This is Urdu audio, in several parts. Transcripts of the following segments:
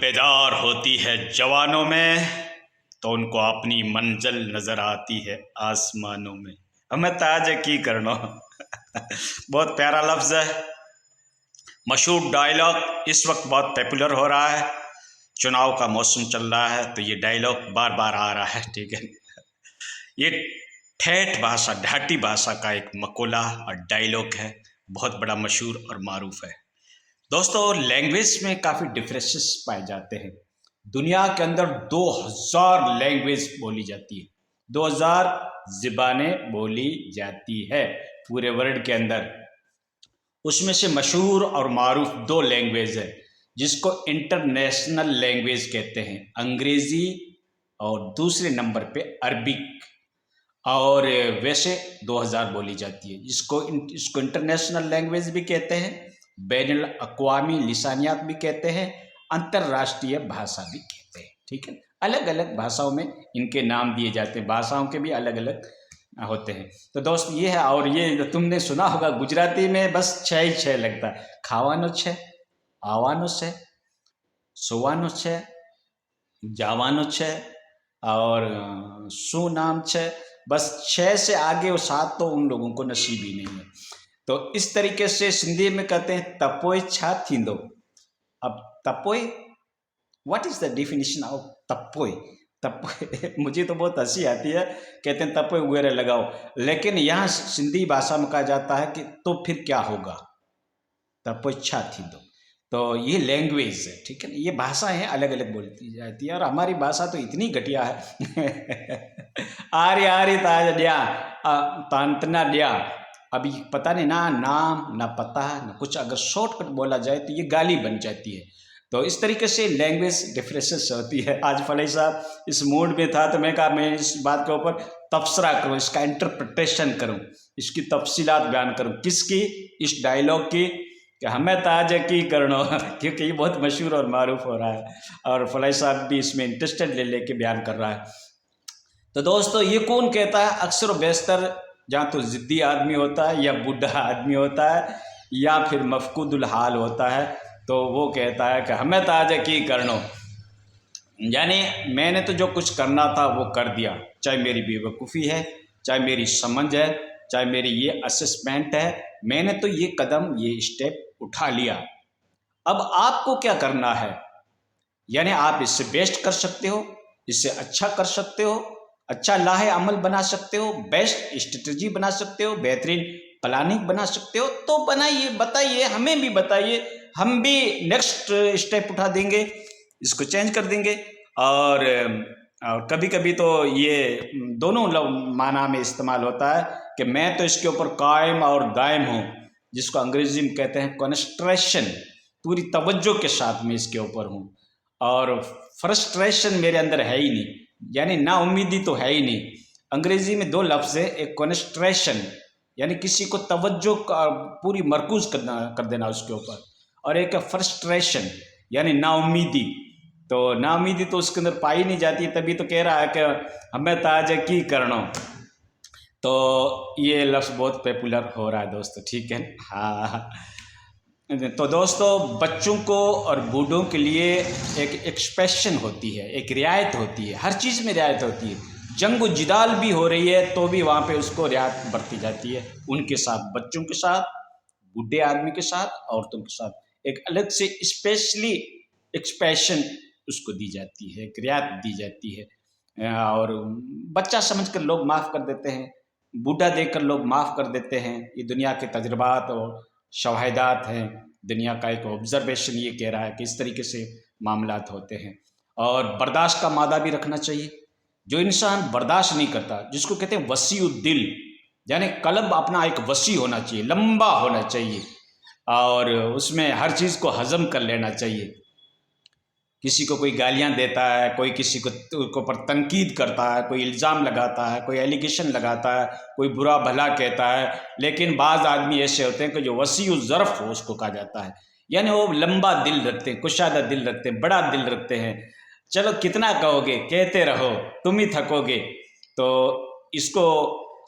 بیدار ہوتی ہے جوانوں میں تو ان کو اپنی منزل نظر آتی ہے آسمانوں میں۔ ہمیں تاج کی کرنا بہت پیارا لفظ ہے، مشہور ڈائلاگ اس وقت بہت پاپولر ہو رہا ہے، چناؤ کا موسم چل رہا ہے تو یہ ڈائلاگ بار بار آ رہا ہے، ٹھیک ہے۔ یہ ٹھیٹھ بھاشا، ڈھاٹی بھاشا کا ایک مقولہ اور ڈائلاگ ہے، بہت بڑا مشہور اور معروف ہے۔ دوستو، لینگویج میں کافی ڈفرینسز پائے جاتے ہیں۔ دنیا کے اندر 2000 لینگویج بولی جاتی ہے، 2000 زبانیں بولی جاتی ہے پورے ورلڈ کے اندر۔ اس میں سے مشہور اور معروف 2 لینگویج ہے جس کو انٹرنیشنل لینگویج کہتے ہیں، انگریزی اور دوسرے نمبر پہ عربک، اور ویسے 2000 بولی جاتی ہے۔ اس کو انٹرنیشنل لینگویج بھی کہتے ہیں، بین الاقوامی لسانیات بھی کہتے ہیں، انترراشٹریہ بھاشا بھی کہتے ہیں، ٹھیک ہے۔ الگ الگ بھاشاؤں میں ان کے نام دیے جاتے ہیں، بھاشاؤں کے بھی الگ الگ ہوتے ہیں۔ تو دوست یہ ہے، اور یہ تم نے سنا ہوگا گجراتی میں بس 6 ہی 6 لگتا ہے، کھاوانو 6، آوانو 6، سوانو 6، جاوانو 6 اور سو نام 6، بس 6 سے آگے وہ 7 تو ان لوگوں کو نصیب ہی نہیں ہے۔ تو اس طریقے سے سندھی میں کہتے ہیں تپوئی چھا تھیندو۔ اب تپوئی، what is the definition of تپوئی؟ تپوئی مجھے تو بہت ہنسی آتی ہے، کہتے ہیں تپوئی وغیرہ لگاؤ، لیکن یہاں سندھی بھاشا میں کہا جاتا ہے کہ تو پھر کیا ہوگا، تپوئی چھا تھیندو۔ تو یہ لینگویج ہے، ٹھیک ہے نا، یہ بھاشائیں الگ الگ بولتی جاتی ہے، اور ہماری بھاشا تو اتنی گھٹیا ہے آری آری تاج دیا تانتنا دیا، ابھی پتہ نہیں، نہ نام نہ پتہ نہ کچھ، اگر شارٹ کٹ بولا جائے تو یہ گالی بن جاتی ہے۔ تو اس طریقے سے لینگویج ڈفرینسز ہوتی ہے۔ آج فلاحی صاحب اس موڈ میں تھا تو میں کہا میں اس بات کے اوپر تبصرہ کروں، اس کا انٹرپریٹیشن کروں، اس کی تفصیلات بیان کروں، کس کی؟ اس ڈائلاگ کی، کہ ہمیں تاج کی کرنا، کیونکہ یہ بہت مشہور اور معروف ہو رہا ہے، اور فلاحی صاحب بھی اس میں انٹرسٹڈ لے کے بیان کر رہا ہے۔ تو دوستو، یہ کون کہتا ہے؟ اکثر و بیشتر جہاں تو ضدی آدمی ہوتا ہے، یا بوڑھا آدمی ہوتا ہے، یا پھر مفقود الحال ہوتا ہے، تو وہ کہتا ہے کہ ہمیں تاج کی کرنو، یعنی میں نے تو جو کچھ کرنا تھا وہ کر دیا، چاہے میری بے وقوفی ہے، چاہے میری سمجھ ہے، چاہے میری یہ اسسمنٹ ہے، میں نے تو یہ قدم، یہ اسٹیپ اٹھا لیا، اب آپ کو کیا کرنا ہے؟ یعنی آپ اس سے بیسٹ کر سکتے ہو، اس سے اچھا کر سکتے ہو، اچھا لاہ عمل بنا سکتے ہو، بیسٹ اسٹریٹجی بنا سکتے ہو، بہترین پلاننگ بنا سکتے ہو، تو بنائیے، بتائیے، ہمیں بھی بتائیے، ہم بھی نیکسٹ اسٹیپ اٹھا دیں گے، اس کو چینج کر دیں گے۔ اور کبھی کبھی تو یہ دونوں معنی میں استعمال ہوتا ہے کہ میں تو اس کے اوپر قائم اور دائم ہوں، جس کو انگریزی میں کہتے ہیں کانسنٹریشن، پوری توجہ کے ساتھ میں اس کے اوپر ہوں، اور فرسٹریشن میرے اندر ہے ہی نہیں، یعنی نا امیدی تو ہے ہی نہیں۔ انگریزی میں 2 لفظ ہیں، ایک کانسنٹریشن یعنی کسی کو توجہ پوری مرکوز کر دینا اس کے اوپر، اور ایک ہے فرسٹریشن یعنی نا امیدی۔ تو نا امیدی تو اس کے اندر پائی نہیں جاتی، تبھی تو کہہ رہا ہے کہ ہمیں تاج کی کرنا۔ تو یہ لفظ بہت پاپولر ہو رہا ہے دوستو، ٹھیک ہے، ہاں۔ تو دوستو، بچوں کو اور بوڑھوں کے لیے ایک ایکسپریشن ہوتی ہے، ایک رعایت ہوتی ہے، ہر چیز میں رعایت ہوتی ہے۔ جنگ و جدال بھی ہو رہی ہے تو بھی وہاں پہ اس کو رعایت برتی جاتی ہے، ان کے ساتھ، بچوں کے ساتھ، بوڑھے آدمی کے ساتھ، عورتوں کے ساتھ ایک الگ سے اسپیشلی ایکسپریشن اس کو دی جاتی ہے، ایک رعایت دی جاتی ہے، اور بچہ سمجھ کر لوگ معاف کر دیتے ہیں، بوڑھا دیکھ کر لوگ معاف کر دیتے ہیں۔ یہ دنیا کے تجربات اور شواہدات ہیں، دنیا کا ایک آبزرویشن یہ کہہ رہا ہے کہ اس طریقے سے معاملات ہوتے ہیں۔ اور برداشت کا مادہ بھی رکھنا چاہیے۔ جو انسان برداشت نہیں کرتا، جس کو کہتے ہیں وسیع الدل، یعنی قلب اپنا ایک وسیع ہونا چاہیے، لمبا ہونا چاہیے، اور اس میں ہر چیز کو ہضم کر لینا چاہیے۔ کسی کو کوئی گالیاں دیتا ہے، کوئی کسی کو اوپر تنقید کرتا ہے، کوئی الزام لگاتا ہے، کوئی ایلیگیشن لگاتا ہے، کوئی برا بھلا کہتا ہے، لیکن بعض آدمی ایسے ہوتے ہیں کہ جو وسیع الظرف ہو، اس کو کہا جاتا ہے، یعنی وہ لمبا دل رکھتے ہیں، کشادہ دل رکھتے ہیں، بڑا دل رکھتے ہیں۔ چلو کتنا کہو گے، کہتے رہو، تم ہی تھکو گے۔ تو اس کو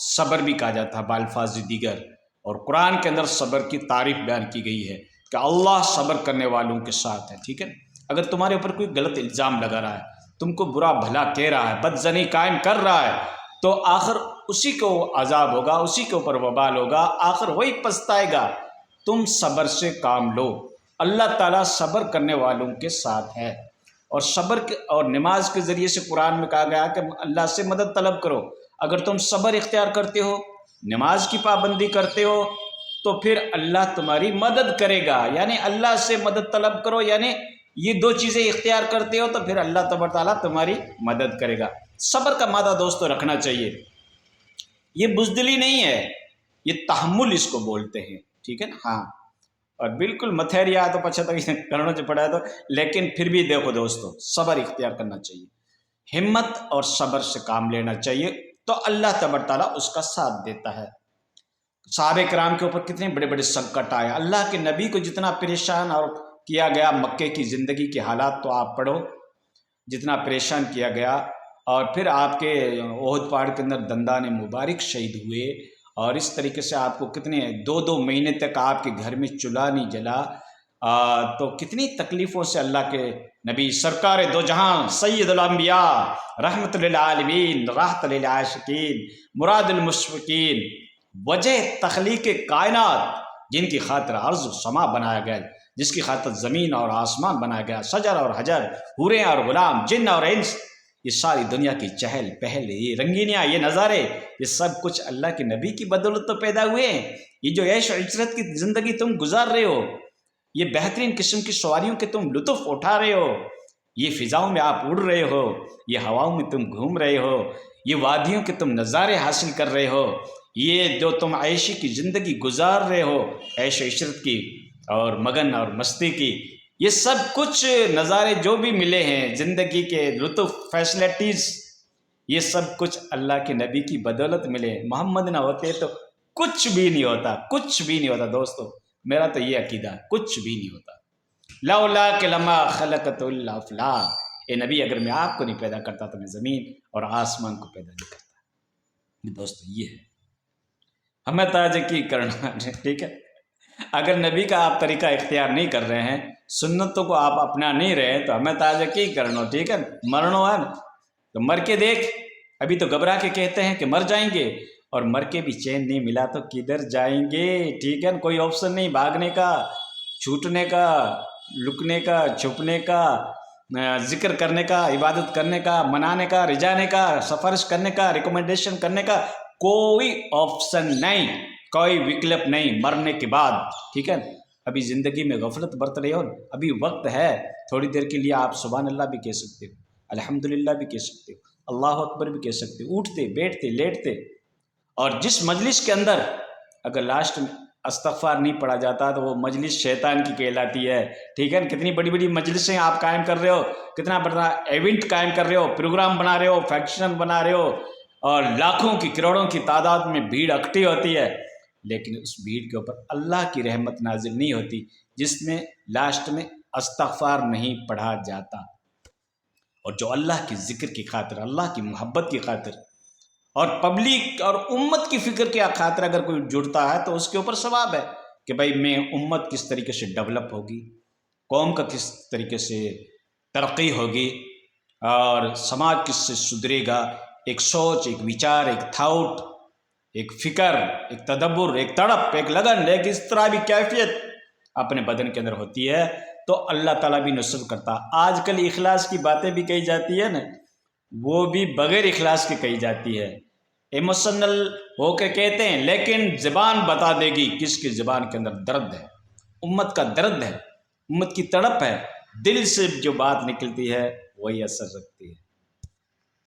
صبر بھی کہا جاتا ہے بالفاظ دیگر، اور قرآن کے اندر صبر کی تعریف بیان کی گئی ہے کہ اللہ صبر کرنے والوں کے ساتھ ہے، ٹھیک ہے۔ اگر تمہارے اوپر کوئی غلط الزام لگا رہا ہے، تم کو برا بھلا کہہ رہا ہے، بدزنی قائم کر رہا ہے، تو آخر اسی کو عذاب ہوگا، اسی کے اوپر وبال ہوگا، آخر وہی پچھتائے گا۔ تم صبر سے کام لو، اللہ تعالیٰ صبر کرنے والوں کے ساتھ ہے۔ اور صبر اور نماز کے ذریعے سے قرآن میں کہا گیا کہ اللہ سے مدد طلب کرو۔ اگر تم صبر اختیار کرتے ہو، نماز کی پابندی کرتے ہو، تو پھر اللہ تمہاری مدد کرے گا۔ یعنی اللہ سے مدد طلب کرو، یعنی یہ دو چیزیں اختیار کرتے ہو تو پھر اللہ تبارک تعالیٰ تمہاری مدد کرے گا۔ صبر کا مادہ دوستو رکھنا چاہیے، یہ بزدلی نہیں ہے، یہ تحمل اس کو بولتے ہیں، ٹھیک ہے نا۔ ہاں، اور بالکل متھیریا تو پچھا تک کرنا جو پڑا ہے تو، لیکن پھر بھی دیکھو دوستو، صبر اختیار کرنا چاہیے، ہمت اور صبر سے کام لینا چاہیے، تو اللہ تبارک تعالیٰ اس کا ساتھ دیتا ہے۔ صحابہ کرام کے اوپر کتنے بڑے بڑے سنکٹ آئے، اللہ کے نبی کو جتنا پریشان اور کیا گیا، مکے کی زندگی کے حالات تو آپ پڑھو، جتنا پریشان کیا گیا، اور پھر آپ کے احد پہاڑ کے اندر دندان مبارک شہید ہوئے، اور اس طریقے سے آپ کو کتنے 2 مہینے تک آپ کے گھر میں چولہا نہیں جلا، تو کتنی تکلیفوں سے اللہ کے نبی سرکار دو جہاں سید الانبیاء رحمت للعالمین راحت للعاشقین مراد المشفقین وجہ تخلیق کائنات، جن کی خاطر ارض و سما بنایا گیا، جس کی خاطر زمین اور آسمان بنایا گیا، شجر اور حجر، حوریں اور غلام، جن اور انس، یہ ساری دنیا کی چہل پہل، یہ رنگینیاں، یہ نظارے، یہ سب کچھ اللہ کے نبی کی بدولت تو پیدا ہوئے ہیں۔ یہ جو عیش و عشرت کی زندگی تم گزار رہے ہو، یہ بہترین قسم کی سواریوں کے تم لطف اٹھا رہے ہو، یہ فضاؤں میں آپ اڑ رہے ہو، یہ ہواؤں میں تم گھوم رہے ہو، یہ وادیوں کے تم نظارے حاصل کر رہے ہو، یہ جو تم عیشی کی زندگی گزار رہے ہو، عیش و عشرت کی اور مگن اور مستی کی، یہ سب کچھ نظارے جو بھی ملے ہیں زندگی کے لطف، فیسلٹیز، یہ سب کچھ اللہ کے نبی کی بدولت ملے۔ محمد نہ ہوتے تو کچھ بھی نہیں ہوتا، کچھ بھی نہیں ہوتا دوستو، میرا تو یہ عقیدہ ہے، کچھ بھی نہیں ہوتا۔ لولا کہ لما خلقت الافلاک، اے نبی اگر میں آپ کو نہیں پیدا کرتا تو میں زمین اور آسمان کو پیدا نہیں کرتا۔ دوستو یہ ہے، ہمیں تاج کی کرنا، ٹھیک ہے۔ اگر نبی کا آپ طریقہ اختیار نہیں کر رہے ہیں، سنتوں کو آپ اپنا نہیں رہے، تو ہمیں تاج کی کرنا، ٹھیک ہے۔ مرنو ہے نا، تو مر کے دیکھ، ابھی تو گھبرا کے کہتے ہیں کہ مر جائیں گے، اور مر کے بھی چین نہیں ملا تو کدھر جائیں گے، ٹھیک ہے نا۔ کوئی آپشن نہیں، بھاگنے کا، چھوٹنے کا، لکنے کا، چھپنے کا، ذکر کرنے کا، عبادت کرنے کا، منانے کا، رجانے کا، سفارش کرنے کا، ریکمنڈیشن کرنے کا، کوئی آپشن نہیں، کوئی وکلپ نہیں مرنے کے بعد، ٹھیک ہے۔ ابھی زندگی میں غفلت برت رہے ہو، ابھی وقت ہے، تھوڑی دیر کے لیے آپ سبحان اللہ بھی کہہ سکتے ہو، الحمدللہ بھی کہہ سکتے ہو، اللہ اکبر بھی کہہ سکتے ہو، اٹھتے بیٹھتے لیٹتے۔ اور جس مجلس کے اندر اگر لاسٹ میں استغفار نہیں پڑھا جاتا تو وہ مجلس شیطان کی کہلاتی ہے، ٹھیک ہے نا۔ کتنی بڑی بڑی مجلسیں آپ قائم کر رہے ہو، کتنا بڑا ایونٹ قائم کر رہے ہو، پروگرام بنا رہے ہو، فنکشن بنا رہے ہو، اور لاکھوں کی کروڑوں کی تعداد میں بھیڑ اکٹھی ہوتی ہے، لیکن اس بھیڑ کے اوپر اللہ کی رحمت نازل نہیں ہوتی، جس میں لاسٹ میں استغفار نہیں پڑھا جاتا۔ اور جو اللہ کی ذکر کی خاطر، اللہ کی محبت کی خاطر اور پبلک اور امت کی فکر کی خاطر اگر کوئی جڑتا ہے تو اس کے اوپر ثواب ہے کہ بھائی میں امت کس طریقے سے ڈیولپ ہوگی، قوم کا کس طریقے سے ترقی ہوگی، اور سماج کس سے سدھرے گا، ایک سوچ، ایک وچار، ایک تھاؤٹ، ایک فکر، ایک تدبر، ایک تڑپ، ایک لگن، ایک اس طرح بھی کیفیت اپنے بدن کے اندر ہوتی ہے تو اللہ تعالیٰ بھی نصرت کرتا۔ آج کل اخلاص کی باتیں بھی کہی جاتی ہے نا، وہ بھی بغیر اخلاص کے کہی جاتی ہے، ایموشنل ہو کے کہتے ہیں، لیکن زبان بتا دے گی کس کی زبان کے اندر درد ہے، امت کا درد ہے، امت کی تڑپ ہے، دل سے جو بات نکلتی ہے وہی اثر رکھتی ہے۔